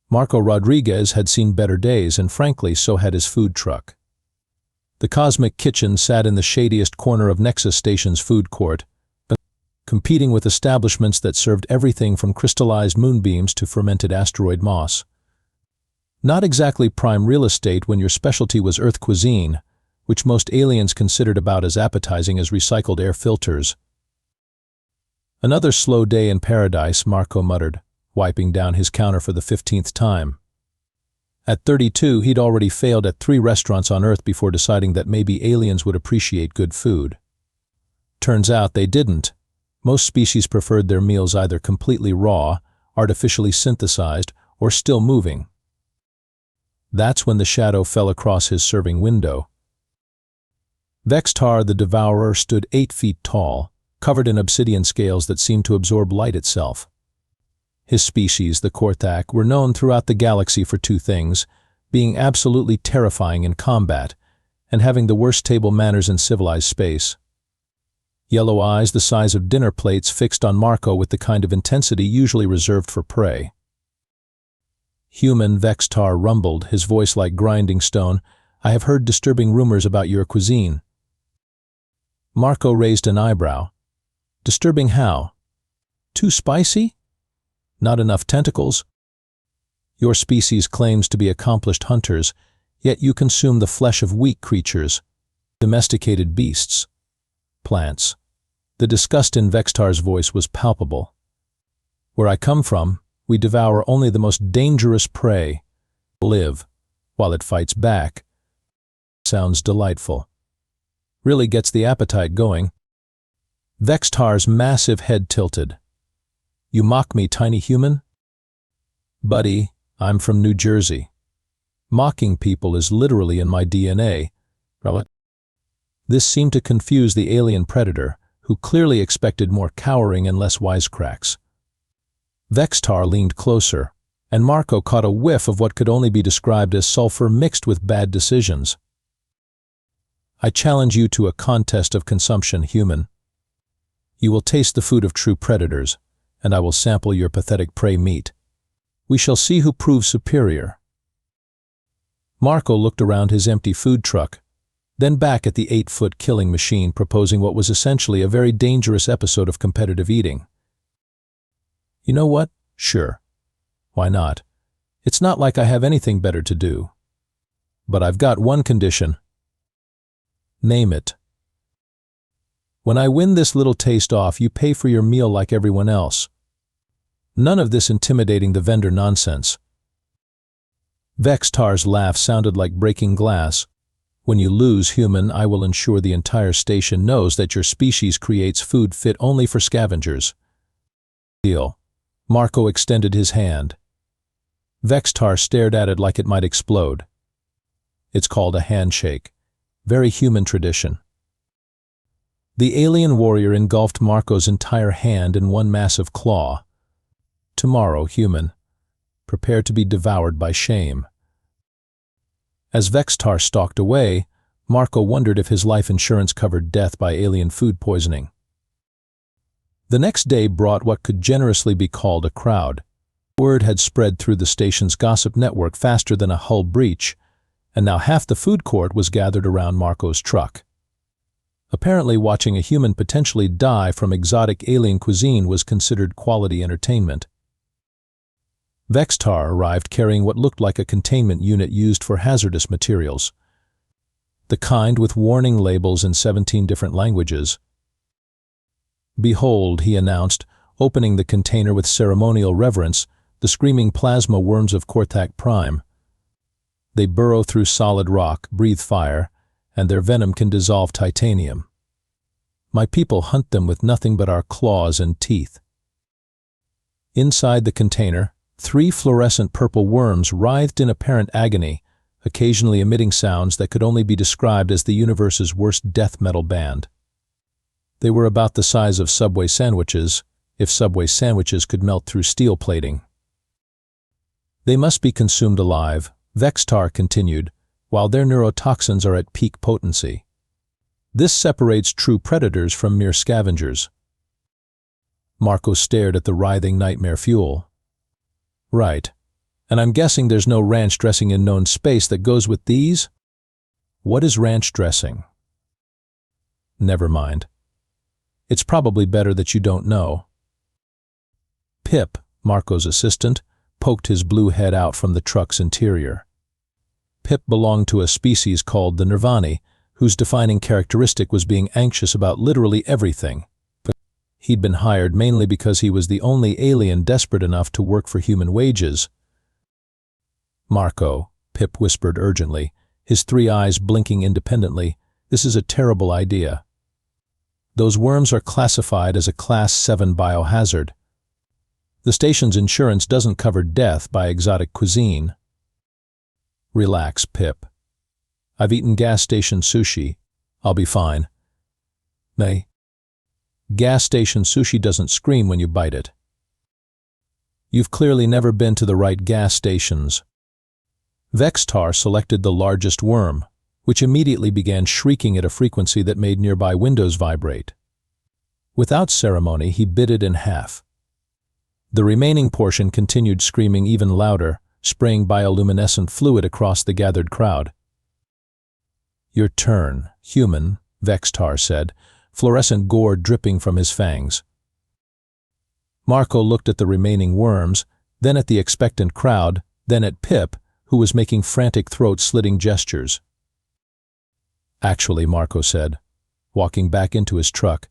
Marco Rodriguez had seen better days, and frankly, so had his food truck. The Cosmic Kitchen sat in the shadiest corner of Nexus Station's food court, competing with establishments that served everything from crystallized moonbeams to fermented asteroid moss. Not exactly prime real estate when your specialty was Earth cuisine, which most aliens considered about as appetizing as recycled air filters. "Another slow day in paradise," Marco muttered, wiping down his counter for the 15th time. At 32, he'd already failed at 3 restaurants on Earth before deciding that maybe aliens would appreciate good food. Turns out they didn't. Most species preferred their meals either completely raw, artificially synthesized, or still moving. That's when the shadow fell across his serving window. Vex'tar the Devourer stood 8 feet tall, covered in obsidian scales that seemed to absorb light itself. His species, the Korthak, were known throughout the galaxy for 2 things: being absolutely terrifying in combat, and having the worst table manners in civilized space. Yellow eyes the size of dinner plates fixed on Marco with the kind of intensity usually reserved for prey. "Human," Vex'tar rumbled, his voice like grinding stone, "I have heard disturbing rumors about your cuisine." Marco raised an eyebrow. "Disturbing how? Too spicy? Not enough tentacles? Your species claims to be accomplished hunters, yet you consume the flesh of weak creatures, domesticated beasts, plants." The disgust in Vex'tar's voice was palpable. "Where I come from, we devour only the most dangerous prey. Live, while it fights back." Sounds delightful. Really gets the appetite going. Vex'tar's massive head tilted. "You mock me, tiny human?" "Buddy, I'm from New Jersey. Mocking people is literally in my DNA. This seemed to confuse the alien predator, who clearly expected more cowering and less wisecracks. Vex'tar leaned closer, and Marco caught a whiff of what could only be described as sulfur mixed with bad decisions. "I challenge you to a contest of consumption, human. You will taste the food of true predators, and I will sample your pathetic prey meat. We shall see who proves superior." Marco looked around his empty food truck, then back at the 8-foot killing machine, proposing what was essentially a very dangerous episode of competitive eating. "You know what? Sure. Why not? It's not like I have anything better to do. But I've got one condition." "Name it." "When I win this little taste off, you pay for your meal like everyone else. None of this intimidating the vendor nonsense." Vex'tar's laugh sounded like breaking glass. "When you lose, human, I will ensure the entire station knows that your species creates food fit only for scavengers." "Deal." Marco extended his hand. Vex'tar stared at it like it might explode. "It's called a handshake. Very human tradition." The alien warrior engulfed Marco's entire hand in one massive claw. "Tomorrow, human. Prepare to be devoured by shame." As Vex'tar stalked away, Marco wondered if his life insurance covered death by alien food poisoning. The next day brought what could generously be called a crowd. Word had spread through the station's gossip network faster than a hull breach, and now half the food court was gathered around Marco's truck. Apparently, watching a human potentially die from exotic alien cuisine was considered quality entertainment. Vex'tar arrived carrying what looked like a containment unit used for hazardous materials. The kind with warning labels in 17 different languages. "Behold," he announced, opening the container with ceremonial reverence, "the screaming plasma worms of Korthak Prime. They burrow through solid rock, breathe fire, and their venom can dissolve titanium. My people hunt them with nothing but our claws and teeth." Inside the container, 3 fluorescent purple worms writhed in apparent agony, occasionally emitting sounds that could only be described as the universe's worst death metal band. They were about the size of Subway sandwiches, if Subway sandwiches could melt through steel plating. "They must be consumed alive," Vex'tar continued, "while their neurotoxins are at peak potency. This separates true predators from mere scavengers." Marco stared at the writhing nightmare fuel. "Right. And I'm guessing there's no ranch dressing in known space that goes with these? What is ranch dressing? Never mind. It's probably better that you don't know. Pip, Marco's assistant, poked his blue head out from the truck's interior. Pip belonged to a species called the Nirvani, whose defining characteristic was being anxious about literally everything. He'd been hired mainly because he was the only alien desperate enough to work for human wages. Marco, Pip whispered urgently, his 3 eyes blinking independently, this is a terrible idea. Those worms are classified as a Class 7 biohazard. The station's insurance doesn't cover death by exotic cuisine. Relax, Pip. I've eaten gas station sushi. I'll be fine. Nay. Gas station sushi doesn't scream when you bite it. You've clearly never been to the right gas stations. Vex'tar selected the largest worm, which immediately began shrieking at a frequency that made nearby windows vibrate. Without ceremony, he bit it in half. The remaining portion continued screaming even louder, spraying bioluminescent fluid across the gathered crowd. Your turn, human, Vex'tar said, fluorescent gore dripping from his fangs. Marco looked at the remaining worms, then at the expectant crowd, then at Pip, who was making frantic throat-slitting gestures. Actually, Marco said, walking back into his truck,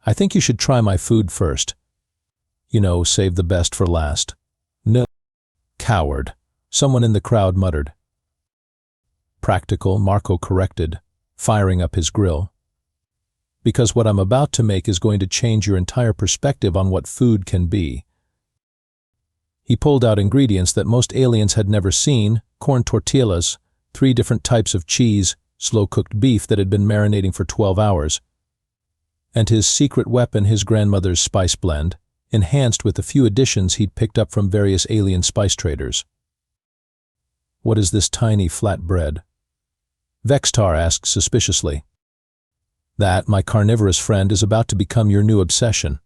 I think you should try my food first. You know, save the best for last. No. Coward, someone in the crowd muttered. Practical, Marco corrected, firing up his grill. Because what I'm about to make is going to change your entire perspective on what food can be. He pulled out ingredients that most aliens had never seen, corn tortillas, 3 different types of cheese, slow-cooked beef that had been marinating for 12 hours, and his secret weapon, his grandmother's spice blend, enhanced with a few additions he'd picked up from various alien spice traders. What is this tiny flat bread? Vex'tar asked suspiciously. That, my carnivorous friend, is about to become your new obsession.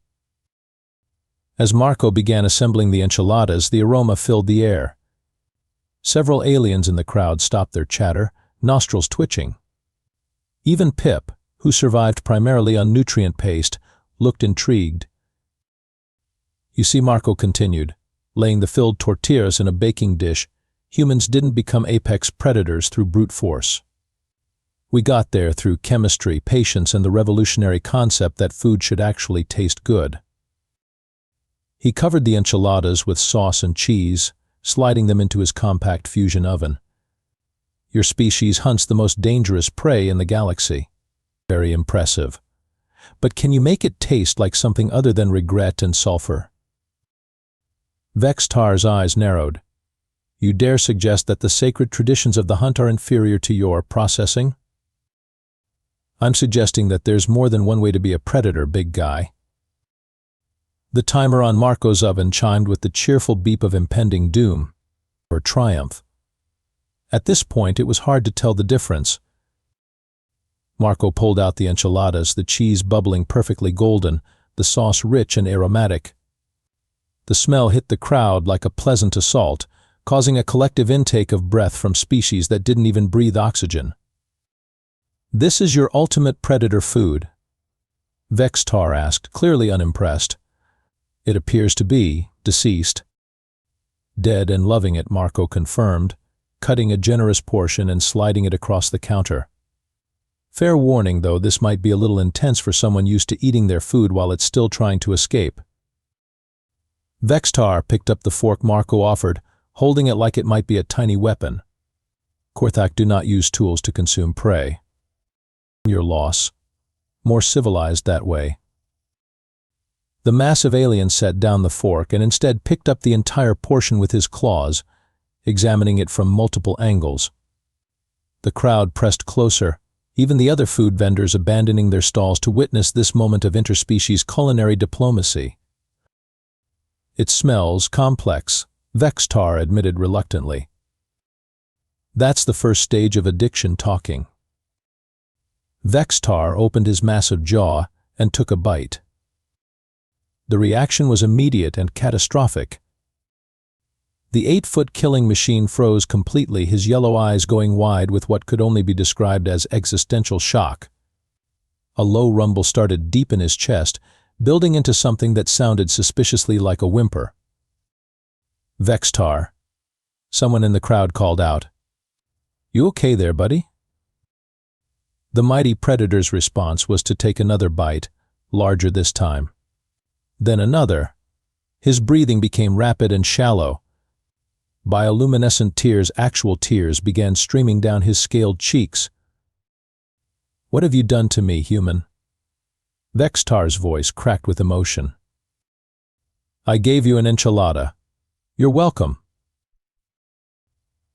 As Marco began assembling the enchiladas, the aroma filled the air. Several aliens in the crowd stopped their chatter, nostrils twitching. Even Pip, who survived primarily on nutrient paste, looked intrigued. You see, Marco continued, laying the filled tortillas in a baking dish, humans didn't become apex predators through brute force. We got there through chemistry, patience, and the revolutionary concept that food should actually taste good. He covered the enchiladas with sauce and cheese, sliding them into his compact fusion oven. Your species hunts the most dangerous prey in the galaxy. Very impressive. But can you make it taste like something other than regret and sulfur? Vex'tar's eyes narrowed. You dare suggest that the sacred traditions of the hunt are inferior to your processing? I'm suggesting that there's more than one way to be a predator, big guy. The timer on Marco's oven chimed with the cheerful beep of impending doom, or triumph. At this point, it was hard to tell the difference. Marco pulled out the enchiladas, the cheese bubbling perfectly golden, the sauce rich and aromatic. The smell hit the crowd like a pleasant assault, causing a collective intake of breath from species that didn't even breathe oxygen. This is your ultimate predator food? Vex'tar asked, clearly unimpressed. It appears to be deceased. Dead and loving it, Marco confirmed, cutting a generous portion and sliding it across the counter. Fair warning, though, this might be a little intense for someone used to eating their food while it's still trying to escape. Vex'tar picked up the fork Marco offered, holding it like it might be a tiny weapon. Korthak do not use tools to consume prey. Your loss. More civilized that way. The massive alien set down the fork and instead picked up the entire portion with his claws, examining it from multiple angles. The crowd pressed closer, even the other food vendors abandoning their stalls to witness this moment of interspecies culinary diplomacy. It smells complex, Vex'tar admitted reluctantly. That's the first stage of addiction talking. Vex'tar opened his massive jaw and took a bite. The reaction was immediate and catastrophic. The 8-foot killing machine froze completely, his yellow eyes going wide with what could only be described as existential shock. A low rumble started deep in his chest, building into something that sounded suspiciously like a whimper. "Vex'tar," someone in the crowd called out. "You okay there, buddy?" The mighty predator's response was to take another bite, larger this time. Then another. His breathing became rapid and shallow. Bioluminescent tears, actual tears, began streaming down his scaled cheeks. "What have you done to me, human?" Vex'tar's voice cracked with emotion. "I gave you an enchilada. You're welcome."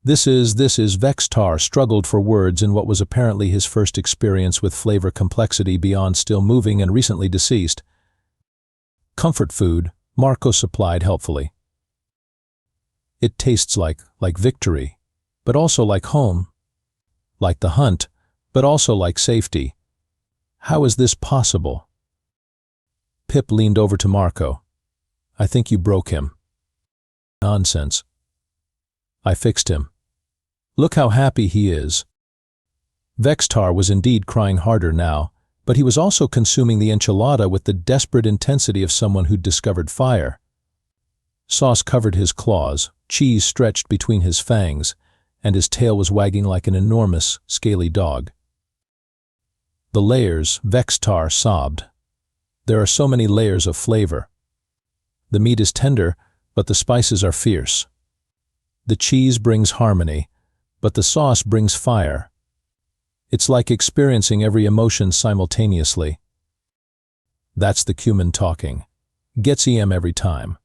This is Vex'tar struggled for words in what was apparently his first experience with flavor complexity beyond still moving and recently deceased. "Comfort food," Marco supplied helpfully. "It tastes like victory, but also like home. Like the hunt, but also like safety. How is this possible?" Pip leaned over to Marco. "I think you broke him." "Nonsense. I fixed him. Look how happy he is." Vex'tar was indeed crying harder now, but he was also consuming the enchilada with the desperate intensity of someone who'd discovered fire. Sauce covered his claws, cheese stretched between his fangs, and his tail was wagging like an enormous, scaly dog. "The layers," Vex'tar sobbed. "There are so many layers of flavor. The meat is tender, but the spices are fierce. The cheese brings harmony, but the sauce brings fire. It's like experiencing every emotion simultaneously." That's the cumin talking. Gets EM every time.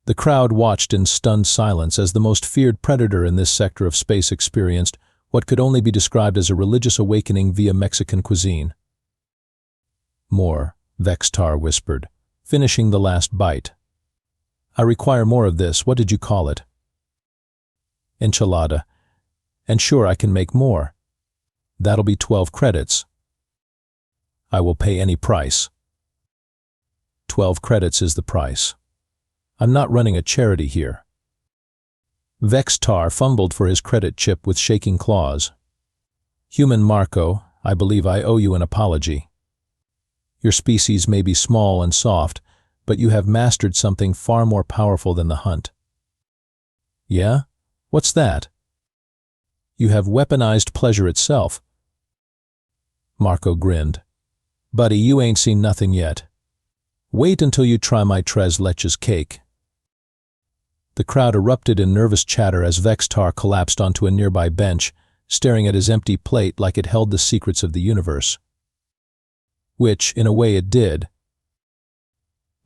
The crowd watched in stunned silence as the most feared predator in this sector of space experienced what could only be described as a religious awakening via Mexican cuisine. "More," Vex'tar whispered, finishing the last bite. "I require more of this. What did you call it?" "Enchilada. And sure, I can make more. That'll be 12 credits. I will pay any price." 12 credits is the price. I'm not running a charity here. Vex'tar fumbled for his credit chip with shaking claws. "Human Marco, I believe I owe you an apology. Your species may be small and soft, but you have mastered something far more powerful than the hunt." "Yeah? What's that?" "You have weaponized pleasure itself." Marco grinned. "Buddy, you ain't seen nothing yet. Wait until you try my tres leches cake." The crowd erupted in nervous chatter as Vex'tar collapsed onto a nearby bench, staring at his empty plate like it held the secrets of the universe. Which, in a way, it did.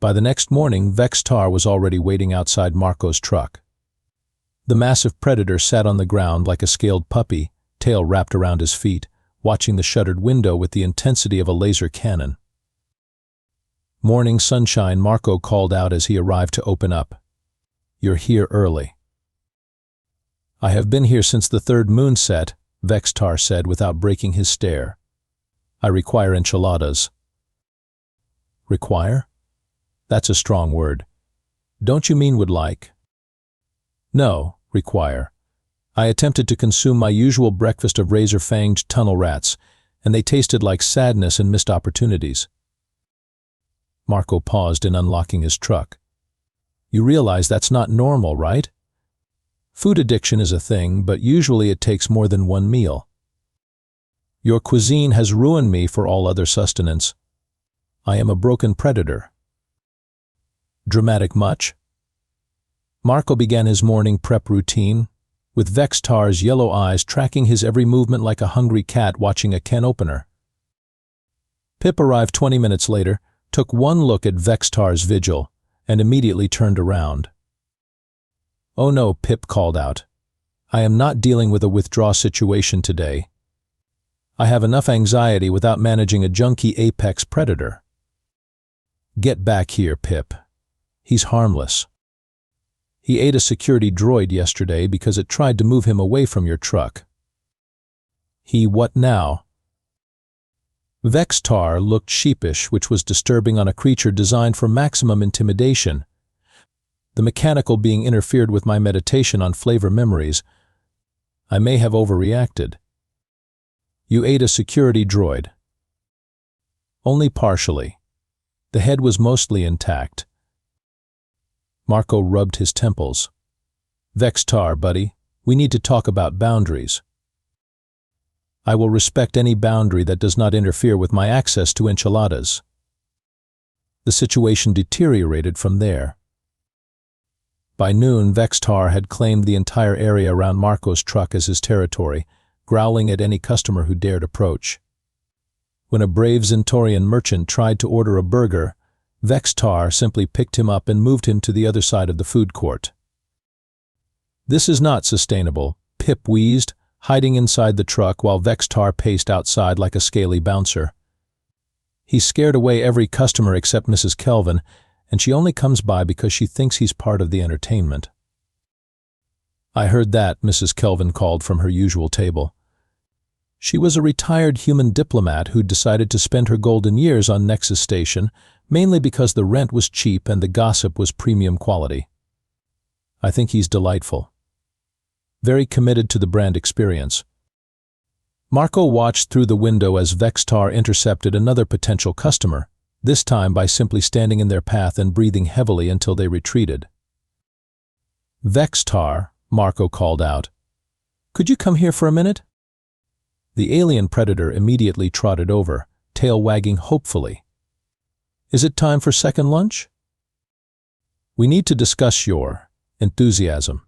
By the next morning, Vex'tar was already waiting outside Marco's truck. The massive predator sat on the ground like a scaled puppy, tail wrapped around his feet, watching the shuttered window with the intensity of a laser cannon. "Morning sunshine," Marco called out as he arrived to open up. "You're here early." "I have been here since the third moon set," Vex'tar said without breaking his stare. "I require enchiladas." "Require? That's a strong word. Don't you mean would like?" "No, require. I attempted to consume my usual breakfast of razor-fanged tunnel rats, and they tasted like sadness and missed opportunities." Marco paused in unlocking his truck. "You realize that's not normal, right? Food addiction is a thing, but usually it takes more than one meal. Your cuisine has ruined me for all other sustenance. I am a broken predator." "Dramatic much?" Marco began his morning prep routine, with Vex'tar's yellow eyes tracking his every movement like a hungry cat watching a can opener. Pip arrived 20 minutes later, took one look at Vex'tar's vigil, and immediately turned around. "Oh no," Pip called out. "I am not dealing with a withdraw situation today. I have enough anxiety without managing a junky apex predator." "Get back here, Pip. He's harmless. He ate a security droid yesterday because it tried to move him away from your truck." "He what now?" Vex'tar looked sheepish, which was disturbing on a creature designed for maximum intimidation. the mechanical being interfered with my meditation on flavor memories. I may have overreacted. You ate a security droid. Only partially. The head was mostly intact. Marco rubbed his temples. Vex'tar, buddy, we need to talk about boundaries. I will respect any boundary that does not interfere with my access to enchiladas. The situation deteriorated from there. By noon, Vex'tar had claimed the entire area around Marco's truck as his territory, growling at any customer who dared approach. When a brave Zentorian merchant tried to order a burger, Vex'tar simply picked him up and moved him to the other side of the food court. This is not sustainable, Pip wheezed, hiding inside the truck while Vex'tar paced outside like a scaly bouncer. He scared away every customer except Mrs. Kelvin, and she only comes by because she thinks he's part of the entertainment. I heard that, Mrs. Kelvin called from her usual table. She was a retired human diplomat who'd decided to spend her golden years on Nexus Station, mainly because the rent was cheap and the gossip was premium quality. I think he's delightful. Very committed to the brand experience. Marco watched through the window as Vex'tar intercepted another potential customer, this time by simply standing in their path and breathing heavily until they retreated. Vex'tar, Marco called out. Could you come here for a minute? The alien predator immediately trotted over, tail wagging hopefully. Is it time for second lunch? We need to discuss your enthusiasm.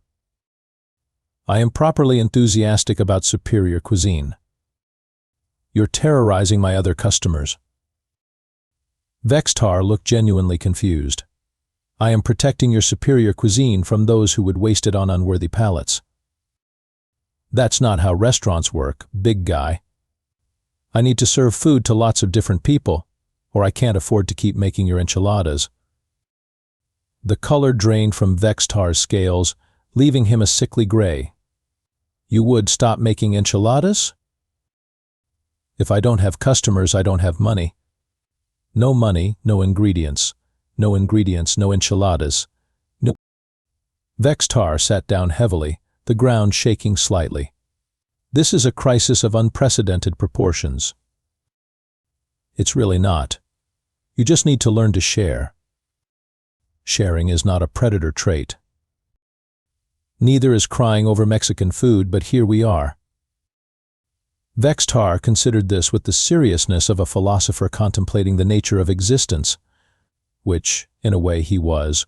I am properly enthusiastic about superior cuisine. You're terrorizing my other customers. Vex'tar looked genuinely confused. I am protecting your superior cuisine from those who would waste it on unworthy palates. That's not how restaurants work, big guy. I need to serve food to lots of different people, or I can't afford to keep making your enchiladas. The color drained from Vex'tar's scales, leaving him a sickly gray. You would stop making enchiladas? If I don't have customers, I don't have money. No money, no ingredients. No ingredients, no enchiladas. No. Vex'tar sat down heavily, the ground shaking slightly. This is a crisis of unprecedented proportions. It's really not. You just need to learn to share. Sharing is not a predator trait. Neither is crying over Mexican food, but here we are. Vex'tar considered this with the seriousness of a philosopher contemplating the nature of existence, which, in a way, he was.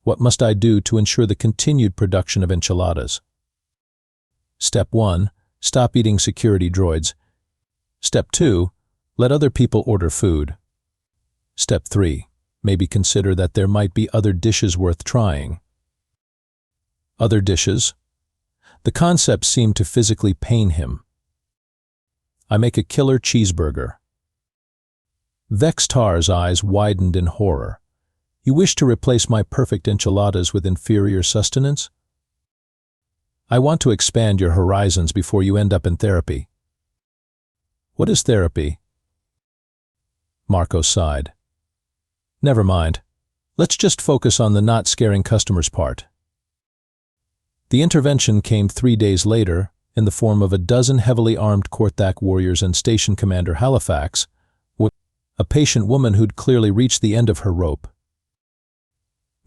What must I do to ensure the continued production of enchiladas? Step 1. Stop eating security droids. Step 2. Let other people order food. Step 3. Maybe consider that there might be other dishes worth trying. Other dishes? The concept seemed to physically pain him. I make a killer cheeseburger. Vex'tar's eyes widened in horror. You wish to replace my perfect enchiladas with inferior sustenance? I want to expand your horizons before you end up in therapy. What is therapy? Marco sighed. Never mind. Let's just focus on the not scaring customers part. The intervention came 3 days later in the form of a dozen heavily armed Korthak warriors and Station Commander Halifax, a patient woman who'd clearly reached the end of her rope.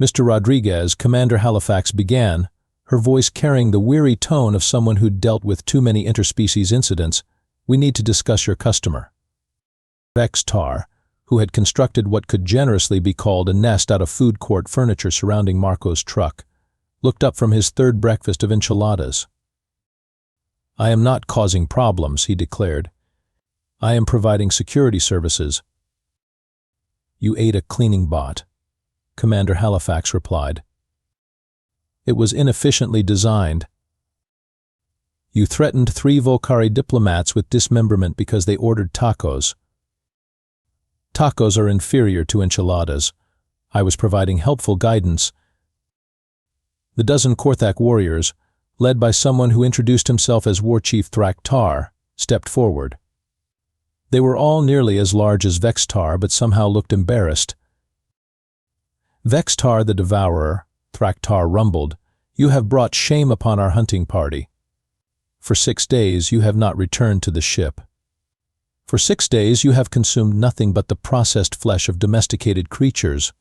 Mr. Rodriguez, Commander Halifax began, her voice carrying the weary tone of someone who'd dealt with too many interspecies incidents. We need to discuss your customer. Vex'tar, who had constructed what could generously be called a nest out of food court furniture surrounding Marco's truck, looked up from his third breakfast of enchiladas. I am not causing problems, he declared. I am providing security services. You ate a cleaning bot, Commander Halifax replied. It was inefficiently designed. You threatened 3 Volcari diplomats with dismemberment because they ordered tacos. Tacos are inferior to enchiladas. I was providing helpful guidance. The dozen Korthak warriors, led by someone who introduced himself as War Chief Vex'tar, stepped forward. They were all nearly as large as Vex'tar, but somehow looked embarrassed. Vex'tar the Devourer, Vex'tar rumbled, you have brought shame upon our hunting party. For 6 days you have not returned to the ship. For 6 days you have consumed nothing but the processed flesh of domesticated creatures.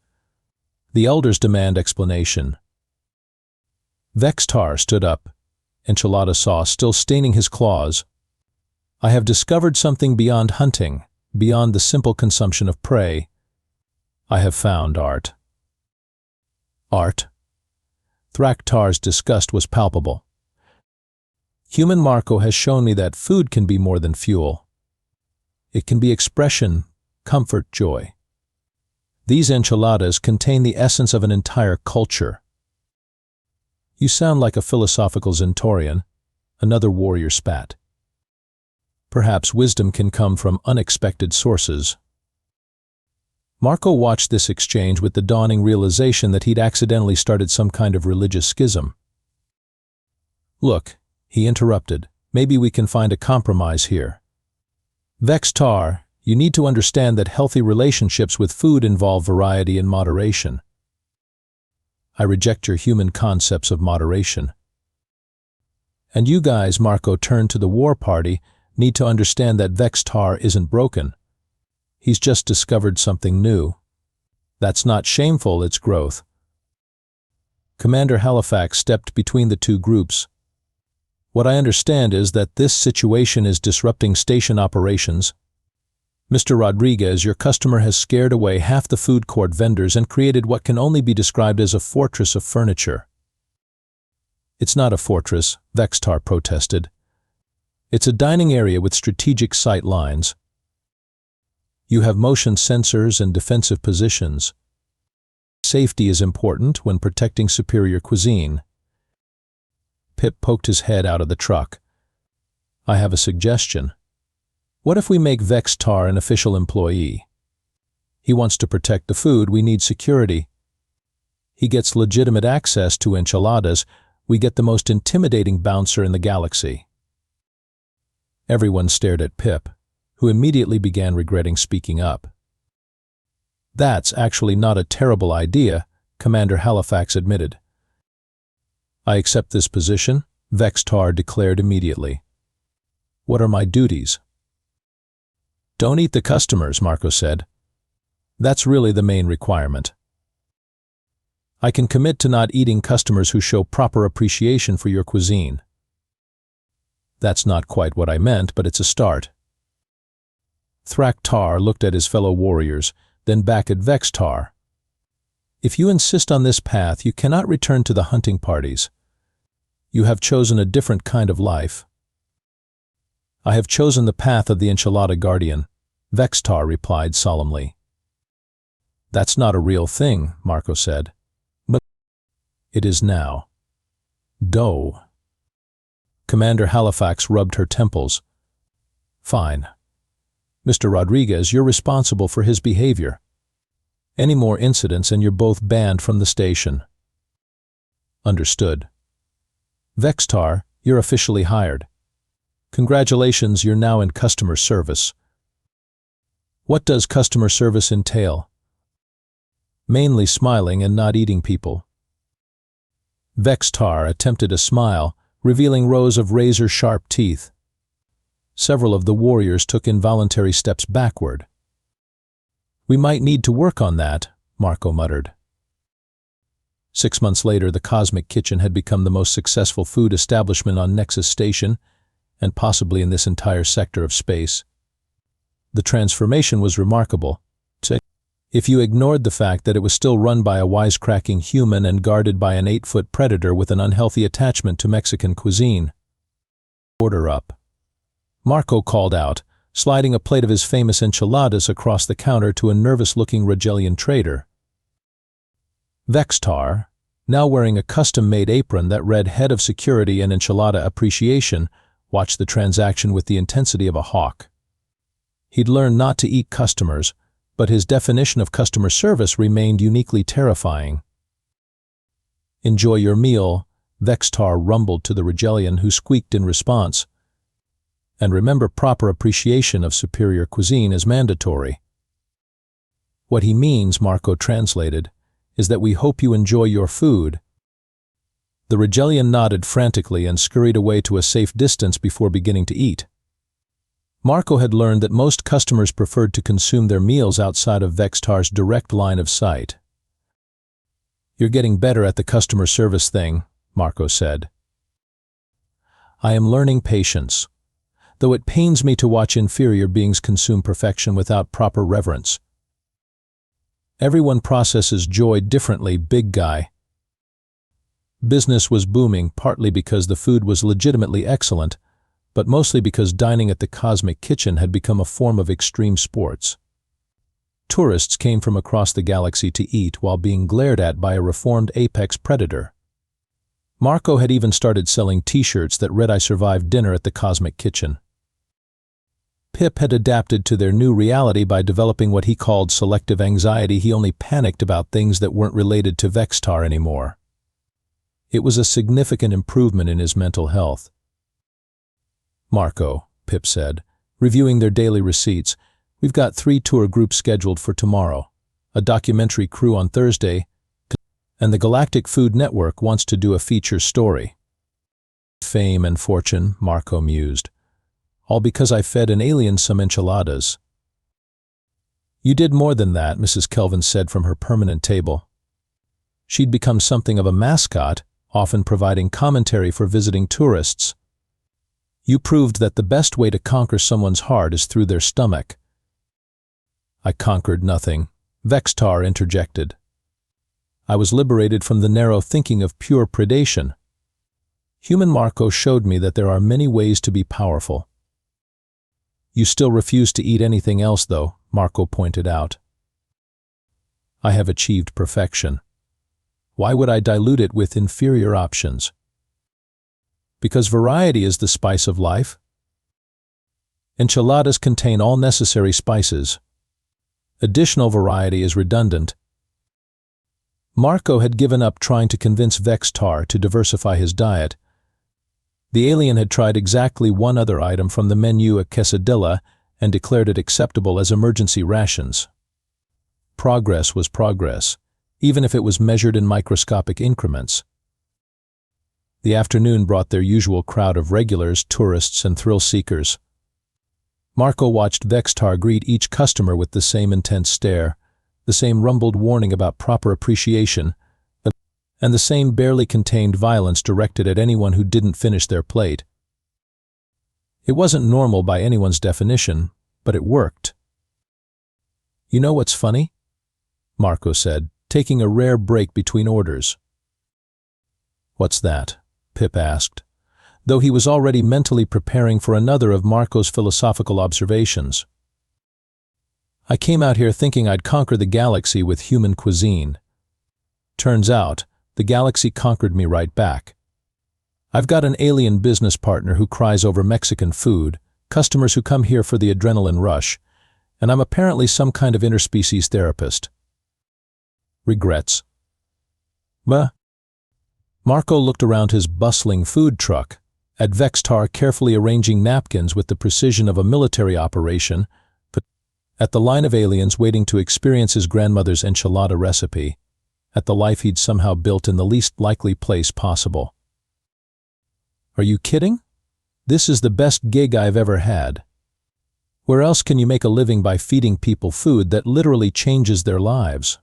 The elders demand explanation. Vex'tar stood up, enchilada sauce still staining his claws. I have discovered something beyond hunting, beyond the simple consumption of prey. I have found art. Art? Vex'tar's disgust was palpable. Human Marco has shown me that food can be more than fuel. It can be expression, comfort, joy. These enchiladas contain the essence of an entire culture. You sound like a philosophical Zentorian, another warrior spat. Perhaps wisdom can come from unexpected sources. Marco watched this exchange with the dawning realization that he'd accidentally started some kind of religious schism. Look, he interrupted, maybe we can find a compromise here. Vex'tar, you need to understand that healthy relationships with food involve variety and moderation. I reject your human concepts of moderation. And you guys, Marco turned to the war party, need to understand that Vex'tar isn't broken. He's just discovered something new. That's not shameful, it's growth. Commander Halifax stepped between the two groups. What I understand is that this situation is disrupting station operations. Mr. Rodriguez, your customer has scared away half the food court vendors and created what can only be described as a fortress of furniture. It's not a fortress, Vex'tar protested. It's a dining area with strategic sight lines. You have motion sensors and defensive positions. Safety is important when protecting superior cuisine. Pip poked his head out of the truck. I have a suggestion. What if we make Vex'tar an official employee? He wants to protect the food, we need security. He gets legitimate access to enchiladas, we get the most intimidating bouncer in the galaxy. Everyone stared at Pip, who immediately began regretting speaking up. That's actually not a terrible idea, Commander Halifax admitted. I accept this position, Vex'tar declared immediately. What are my duties? Don't eat the customers, Marco said. That's really the main requirement. I can commit to not eating customers who show proper appreciation for your cuisine. That's not quite what I meant, but it's a start. Vex'tar looked at his fellow warriors, then back at Vex'tar. If you insist on this path, you cannot return to the hunting parties. You have chosen a different kind of life. I have chosen the path of the enchilada guardian, Vex'tar replied solemnly. That's not a real thing, Marco said. But it is now. Go. Commander Halifax rubbed her temples. Fine. Mr. Rodriguez, you're responsible for his behavior. Any more incidents and you're both banned from the station. Understood. Vex'tar, you're officially hired. Congratulations, you're now in customer service. What does customer service entail? Mainly smiling and not eating people. Vex'tar attempted a smile, revealing rows of razor-sharp teeth. Several of the warriors took involuntary steps backward. We might need to work on that, Marco muttered. 6 months later, the Cosmic Kitchen had become the most successful food establishment on Nexus Station, and possibly in this entire sector of space. The transformation was remarkable, if you ignored the fact that it was still run by a wisecracking human and guarded by an 8-foot predator with an unhealthy attachment to Mexican cuisine. Order up. Marco called out, sliding a plate of his famous enchiladas across the counter to a nervous-looking Rogelian trader. Vex'tar, now wearing a custom-made apron that read Head of Security and Enchilada Appreciation, watched the transaction with the intensity of a hawk. He'd learned not to eat customers, but his definition of customer service remained uniquely terrifying. Enjoy your meal, Vex'tar rumbled to the Rogelian, who squeaked in response. And remember, proper appreciation of superior cuisine is mandatory. What he means, Marco translated, is that we hope you enjoy your food." The Regellian nodded frantically and scurried away to a safe distance before beginning to eat. Marco had learned that most customers preferred to consume their meals outside of Vex'tar's direct line of sight. "You're getting better at the customer service thing," Marco said. "I am learning patience, though it pains me to watch inferior beings consume perfection without proper reverence. Everyone processes joy differently, big guy." Business was booming, partly because the food was legitimately excellent, but mostly because dining at the Cosmic Kitchen had become a form of extreme sports. Tourists came from across the galaxy to eat while being glared at by a reformed apex predator. Marco had even started selling t-shirts that read "I survived dinner at the Cosmic Kitchen." Pip had adapted to their new reality by developing what he called selective anxiety. He only panicked about things that weren't related to Vex'tar anymore. It was a significant improvement in his mental health. "Marco," Pip said, reviewing their daily receipts, "we've got 3 tour groups scheduled for tomorrow, a documentary crew on Thursday, and the Galactic Food Network wants to do a feature story." "Fame and fortune," Marco mused. "All because I fed an alien some enchiladas." "You did more than that," Mrs. Kelvin said from her permanent table. She'd become something of a mascot, often providing commentary for visiting tourists. "You proved that the best way to conquer someone's heart is through their stomach." "I conquered nothing," Vex'tar interjected. "I was liberated from the narrow thinking of pure predation. Human Marco showed me that there are many ways to be powerful." "You still refuse to eat anything else, though," Marco pointed out. "I have achieved perfection. Why would I dilute it with inferior options?" "Because variety is the spice of life. Enchiladas contain all necessary spices. Additional variety is redundant." Marco had given up trying to convince Vex'tar to diversify his diet. The alien had tried exactly one other item from the menu, a quesadilla, and declared it acceptable as emergency rations. Progress was progress, even if it was measured in microscopic increments. The afternoon brought their usual crowd of regulars, tourists, and thrill-seekers. Marco watched Vex'tar greet each customer with the same intense stare, the same rumbled warning about proper appreciation, and the same barely contained violence directed at anyone who didn't finish their plate. It wasn't normal by anyone's definition, but it worked. "You know what's funny?" Marco said, taking a rare break between orders. "What's that?" Pip asked, though he was already mentally preparing for another of Marco's philosophical observations. "I came out here thinking I'd conquer the galaxy with human cuisine. Turns out, the galaxy conquered me right back. I've got an alien business partner who cries over Mexican food, customers who come here for the adrenaline rush, and I'm apparently some kind of interspecies therapist. Regrets." "Bah." Marco looked around his bustling food truck, at Vex'tar carefully arranging napkins with the precision of a military operation, at the line of aliens waiting to experience his grandmother's enchilada recipe, at the life he'd somehow built in the least likely place possible. "Are you kidding? This is the best gig I've ever had. Where else can you make a living by feeding people food that literally changes their lives?"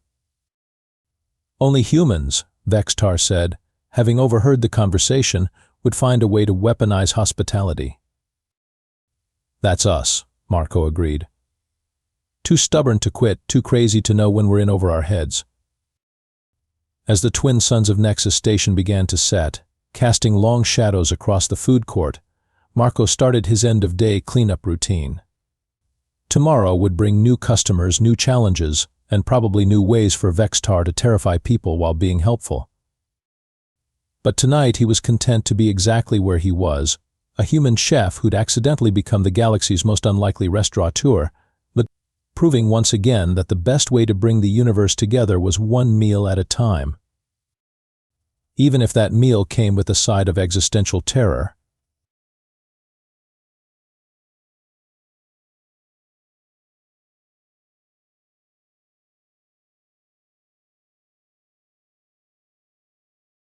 "Only humans," Vex'tar said, having overheard the conversation, would find a way to weaponize hospitality. "That's us," Marco agreed. "Too stubborn to quit, too crazy to know when we're in over our heads." As the twin suns of Nexus Station began to set, casting long shadows across the food court, Marco started his end-of-day cleanup routine. Tomorrow would bring new customers, new challenges, and probably new ways for Vex'tar to terrify people while being helpful. But tonight he was content to be exactly where he was, a human chef who'd accidentally become the galaxy's most unlikely restaurateur, but proving once again that the best way to bring the universe together was one meal at a time. Even if that meal came with a side of existential terror.